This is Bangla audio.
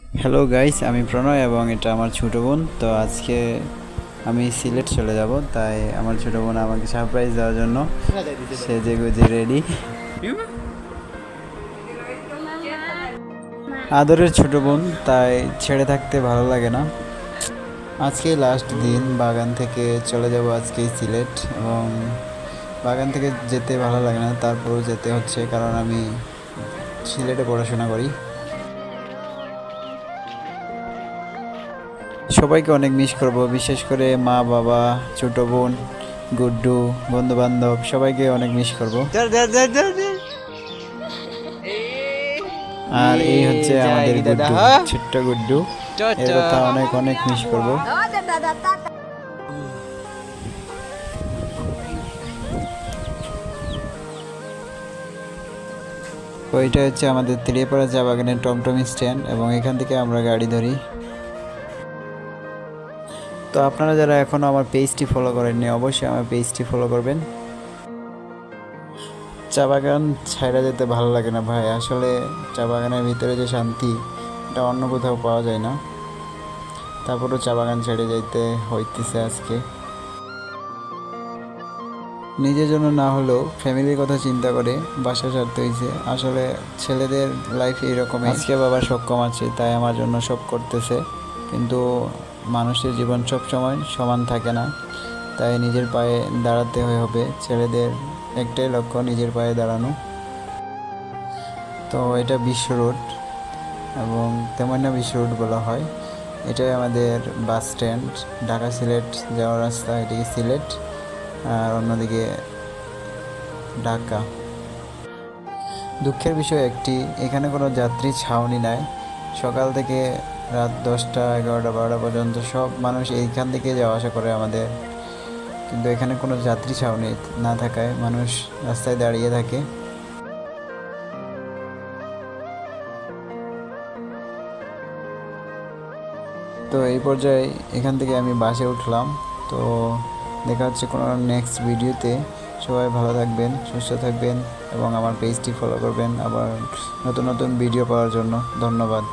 হ্যালো গাইস, আমি প্রণয় এবং এটা আমার ছোটো বোন। তো আজকে আমি সিলেট চলে যাব, তাই আমার ছোটো বোন আমাকে সারপ্রাইজ দেওয়ার জন্য সেজে গুজে রেডি। আদরের ছোটো বোন, তাই ছেড়ে থাকতে ভালো লাগে না। আজকে লাস্ট দিন, বাগান থেকে চলে যাব আজকেই সিলেট, এবং বাগান থেকে যেতে ভালো লাগে না, তারপরেও যেতে হচ্ছে কারণ আমি সিলেটে পড়াশোনা করি। সবাইকে অনেক মিস করব, বিশেষ করে মা বাবা, ছোট বোন, গুড্ডু, বন্ধু বান্ধব, সবাইকে অনেক মিস করব। আর এই হচ্ছে আমাদের গুড্ডু, ছোট্ট গুড্ডু। এর কথা অনেক অনেক মিস করব। ওইটা হচ্ছে আমাদের তেলিয়াপাড়া চা বাগানের টমটম স্ট্যান্ড, এবং এখান থেকে আমরা গাড়ি ধরি। তো আপনারা যারা এখনও আমার পেজটি ফলো করেননি, অবশ্যই আমার পেজটি ফলো করবেন। চা বাগান ছাইড়া যেতে ভালো লাগে না ভাই, আসলে চা বাগানের ভিতরে যে শান্তি, এটা অন্য কোথাও পাওয়া যায় না। তারপরেও চা বাগান ছেড়ে যাইতে হইতেছে আজকে, নিজের জন্য না হলেও ফ্যামিলির কথা চিন্তা করে বাসা ছাড়তে হয়েছে। আসলে ছেলেদের লাইফ এইরকমই, আজকে বাবা সক্ষম আছে তাই আমার জন্য সব করতেছে, কিন্তু মানুষের জীবন সব সময় সমান থাকে না, তাই নিজের পায়ে দাঁড়াতে হবে। ছেলেদের একটাই লক্ষ্য, নিজের পায়ে দাঁড়ানো। তো এটা বিশ্ব রোড, এবং তেমনা বিশ্ব রোড বলা হয়। এটাই আমাদের বাস স্ট্যান্ড, ঢাকা সিলেট যাওয়ার রাস্তা, এদিকে সিলেট আর অন্যদিকে ঢাকা। দুঃখের বিষয় একটি, এখানে কোনো যাত্রী ছাউনি নাই। সকাল থেকে রাত 10টা 11টা 12টা পর্যন্ত সব মানুষ এইখান থেকে যাওয়া আসা করে আমাদের, কিন্তু এখানে কোনো যাত্রী ছাউনি না থাকায় মানুষ রাস্তায় দাঁড়িয়ে থাকে। তো এই পর্যায়ে এখান থেকে আমি বাসে উঠলাম। তো দেখা হচ্ছে কোনো নেক্সট ভিডিওতে। সবাই ভালো থাকবেন, সুস্থ থাকবেন, এবং আমার পেজটি ফলো করবেন আবার নতুন নতুন ভিডিও পাওয়ার জন্য। ধন্যবাদ।